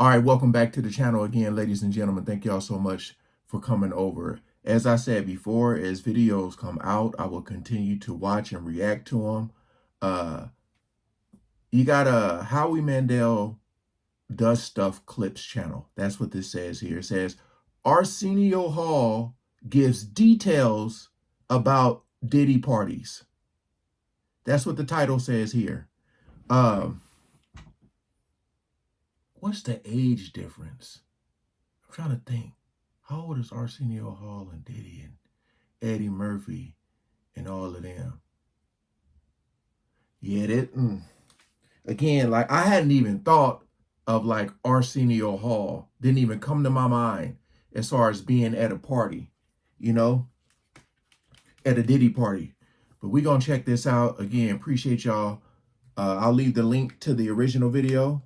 All right, welcome back to the channel again, ladies and gentlemen. Thank y'all so much for coming over. As I said before, as videos come out, I will continue to watch and react to them. You got a Howie Mandel Does Stuff Clips channel. That's what this says here. It says, Arsenio Hall gives details about Diddy parties. That's what the title says here. What's the age difference? I'm trying to think. How old is Arsenio Hall and Diddy and Eddie Murphy and all of them? Yeah, again, like I hadn't even thought of like Arsenio Hall. Didn't even come to my mind as far as being at a party, you know, at a Diddy party. But we're going to check this out. Again, appreciate y'all. I'll leave the link to the original video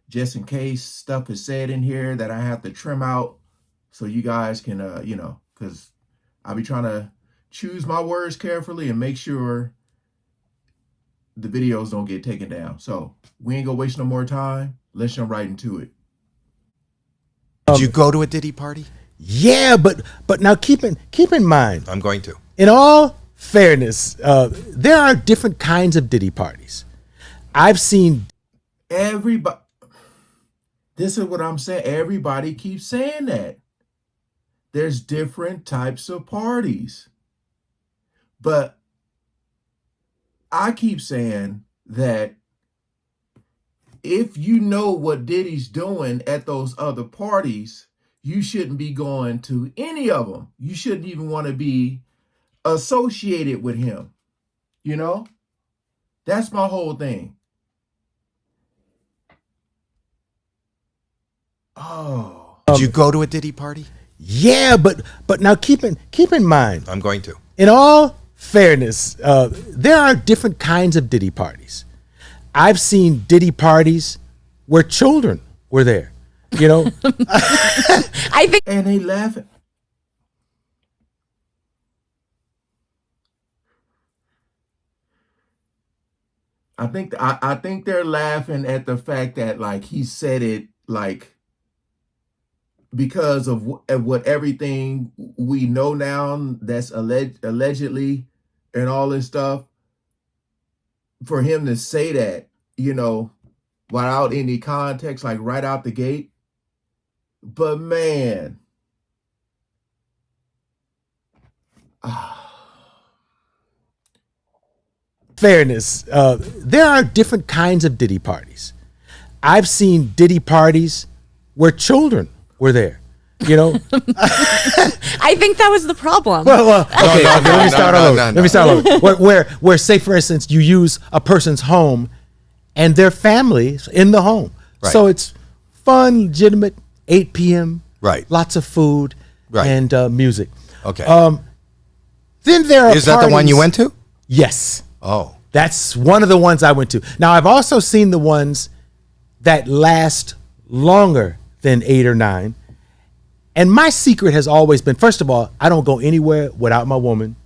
just in case stuff is said in here that I have to trim out so you guys can, you know, because I'll be trying to choose my words carefully and make sure the videos don't get taken down. So we ain't gonna waste no more time. Let's jump right into it. Did you go to a Diddy party? Yeah, but now keep in mind. I'm going to. In all fairness, there are different kinds of Diddy parties. I've seen everybody. This is what I'm saying. Everybody keeps saying that. There's different types of parties. But I keep saying that if you know what Diddy's doing at those other parties, you shouldn't be going to any of them. You shouldn't even want to be associated with him. You know? That's my whole thing. Oh. Did you go to a Diddy party? Yeah, but now keep in mind. I'm going to. In all fairness, there are different kinds of Diddy parties. I've seen Diddy parties where children were there, you know. I think, and they laughing. I think they're laughing at the fact that like he said it like because of what everything we know now that's allegedly and all this stuff, for him to say that, you know, without any context, like right out the gate. But man, fairness, there are different kinds of Diddy parties. I've seen Diddy parties where children were there, you know. I think that was the problem. Well, okay. Let me start all over. Let me start over. Where, say, for instance, you use a person's home and their family in the home, right. So it's fun, legitimate. 8 p.m. Right. Lots of food, right. And music. Okay. Then there are. Is that the one you went to? Yes. Oh, that's one of the ones I went to. Now I've also seen the ones that last longer than 8 or 9. And my secret has always been, first of all, I don't go anywhere without my woman.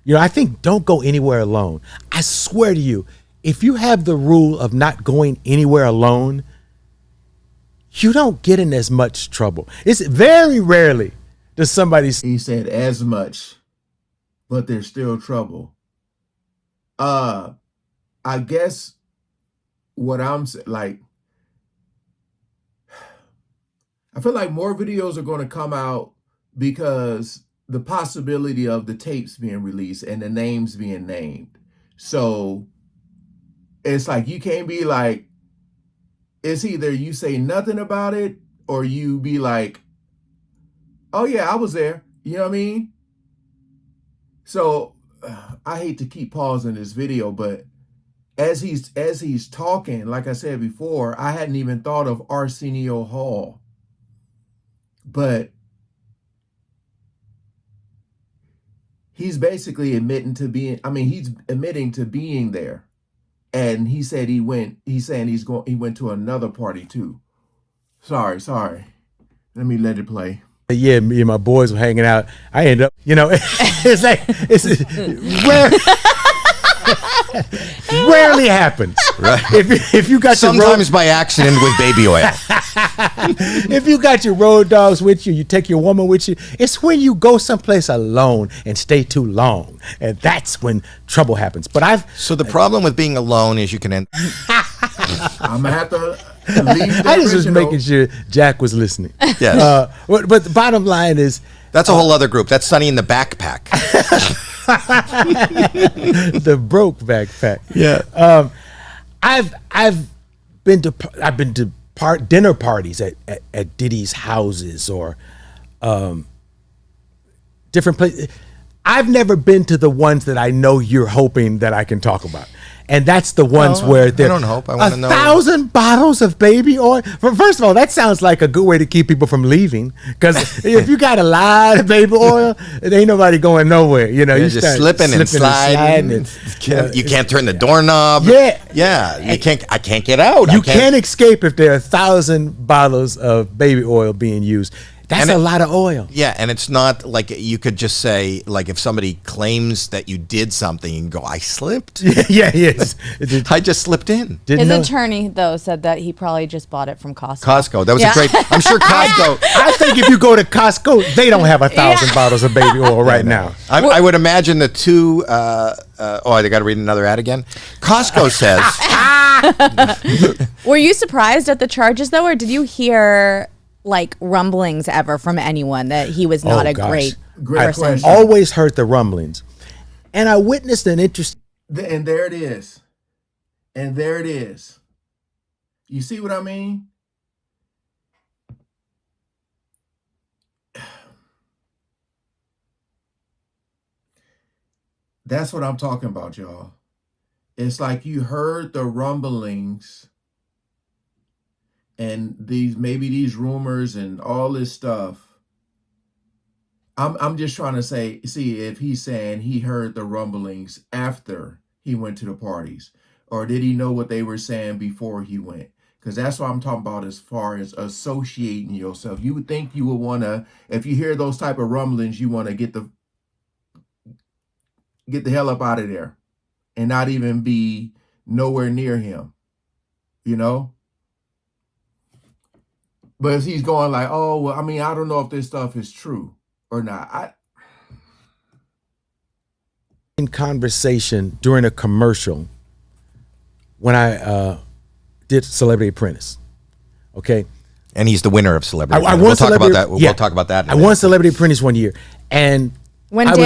You know, I think don't go anywhere alone. I swear to you, if you have the rule of not going anywhere alone, you don't get in as much trouble. It's very rarely does somebody say, he said as much, but there's still trouble. I guess what I'm like, I feel like more videos are going to come out because the possibility of the tapes being released and the names being named. So it's like, you can't be like, it's either you say nothing about it or you be like, oh yeah, I was there. You know what I mean? So I hate to keep pausing this video, but as he's talking, like I said before, I hadn't even thought of Arsenio Hall. But he's basically admitting to being, he's admitting to being there. And he said he went to another party too. Sorry. Let me let it play. Yeah, me and my boys were hanging out. I end up, you know, it's like, it's where Rarely happens. Right. If you got your Sometimes by accident with baby oil. if you got your road dogs with you, you take your woman with you. It's when you go someplace alone and stay too long, and that's when trouble happens. But So the problem with being alone is you can end. I'm gonna have to leave the I just was original. making sure Jack was listening. Yes. But the bottom line is, That's a whole other group. That's Sonny in the backpack. the broke backpack. Yeah. I've been to dinner parties at Diddy's houses or different places. I've never been to the ones that I know you're hoping that I can talk about. And that's the ones where there don't hope. I wanna know. 1,000 bottles of baby oil. First of all, that sounds like a good way to keep people from leaving. Because if you got a lot of baby oil, it ain't nobody going nowhere. You know, You're you just start slipping and sliding. and, You can't turn the doorknob. Yeah. Yeah. I can't get out. you can't escape if there are 1,000 bottles of baby oil being used. That's And a lot of oil. Yeah, and it's not like you could just say, like, if somebody claims that you did something, you can go, I slipped. Yes. I just slipped in. His know. attorney, though, said that he probably just bought it from Costco. Costco. That was Yeah. a great. I'm sure Costco. I think if you go to Costco, they don't have 1,000 bottles of baby oil right now. I would imagine the two. I got to read another ad again. Costco says. Were you surprised at the charges, though, or did you hear like rumblings ever from anyone that he was not Oh, a gosh. Great person? question. Always heard the rumblings. And I witnessed an interesting. And there it is. And there it is. You see what I mean? That's what I'm talking about, y'all. It's like you heard the rumblings and these rumors and all this stuff. I'm just trying to see if he's saying he heard the rumblings after he went to the parties, or did he know what they were saying before he went? Because that's what I'm talking about as far as associating yourself. You would think you would want to, if you hear those type of rumblings, you want to get the hell up out of there and not even be nowhere near him, you know? But if he's going like, oh, well, I mean, I don't know if this stuff is true or not. In conversation during a commercial when I did Celebrity Apprentice. Okay. And he's the winner of Celebrity. I won We'll talk about Celebrity- that. yeah. We'll talk about that. in a I minute. won Celebrity Apprentice one year. And When I was-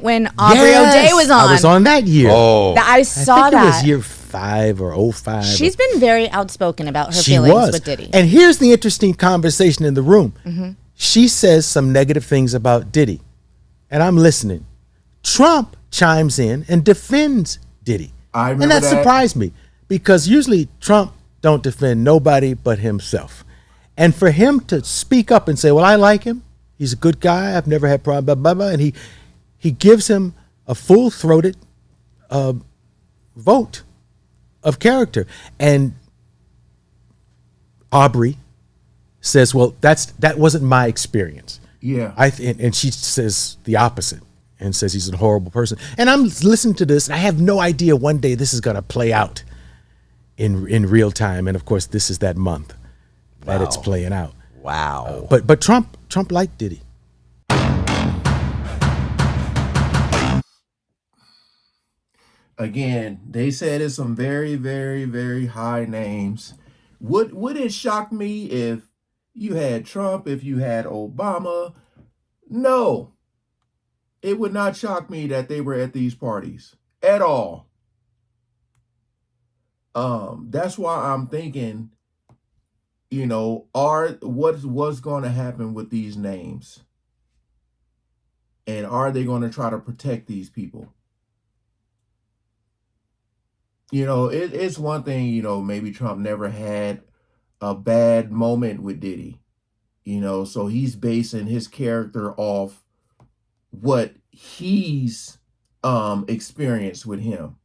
when Aubrey Yes, O'Day was on. I was on that year. Oh. I I saw think that. it was year 5 or 05. She's been very outspoken about her She feelings was. with Diddy. And here's the interesting conversation in the room. Mm-hmm. She says some negative things about Diddy. And I'm listening. Trump chimes in and defends Diddy. I And remember that that. surprised me because usually Trump don't defend nobody but himself. And for him to speak up and say, well, I like him. He's a good guy. I've never had problems, blah, blah, blah. And he gives him a full-throated vote of character. And Aubrey says, well, that wasn't my experience. Yeah. And she says the opposite and says he's a horrible person. And I'm listening to this. And I have no idea one day this is going to play out in real time. And of course, this is that month that it's playing out. Wow. But Trump liked Diddy. Again, they said it's some very, very, very high names. Would it shock me if you had Trump, if you had Obama? No. It would not shock me that they were at these parties at all. That's why I'm thinking, you know, what's going to happen with these names? And are they going to try to protect these people? You know, it's one thing, you know, maybe Trump never had a bad moment with Diddy, you know, so he's basing his character off what he's experienced with him,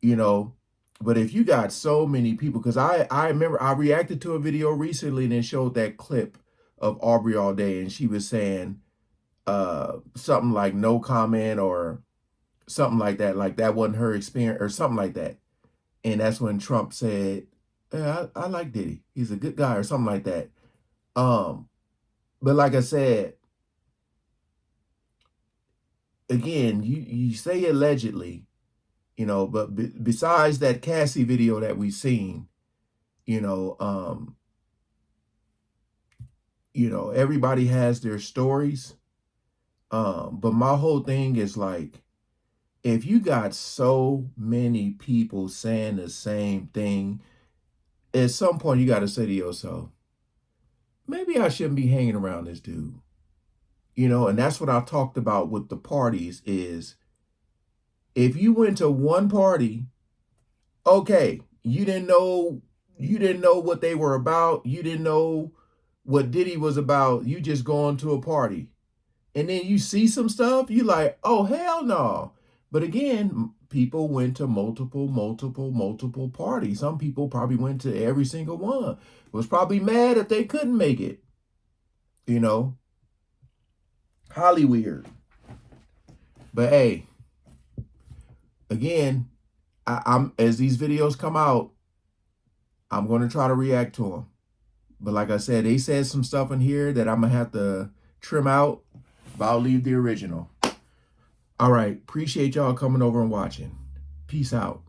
you know. But if you got so many people, because I remember I reacted to a video recently and it showed that clip of Aubrey all day, and she was saying something like no comment, or something like that wasn't her experience or something like that. And that's when Trump said, yeah, I like Diddy. He's a good guy or something like that. But like I said, again, you say allegedly, you know, but besides that Cassie video that we've seen, you know, everybody has their stories. But my whole thing is like, if you got so many people saying the same thing, at some point you got to say to yourself, maybe I shouldn't be hanging around this dude. You know, and that's what I talked about with the parties is if you went to one party, okay, you didn't know what they were about, you didn't know what Diddy was about, you just going to a party. And then you see some stuff, you like, oh hell no. But again, people went to multiple parties. Some people probably went to every single one. Was probably mad if they couldn't make it. You know, highly weird. But hey, again, I'm as these videos come out, I'm going to try to react to them. But like I said, they said some stuff in here that I'm going to have to trim out, but I'll leave the original. All right. Appreciate y'all coming over and watching. Peace out.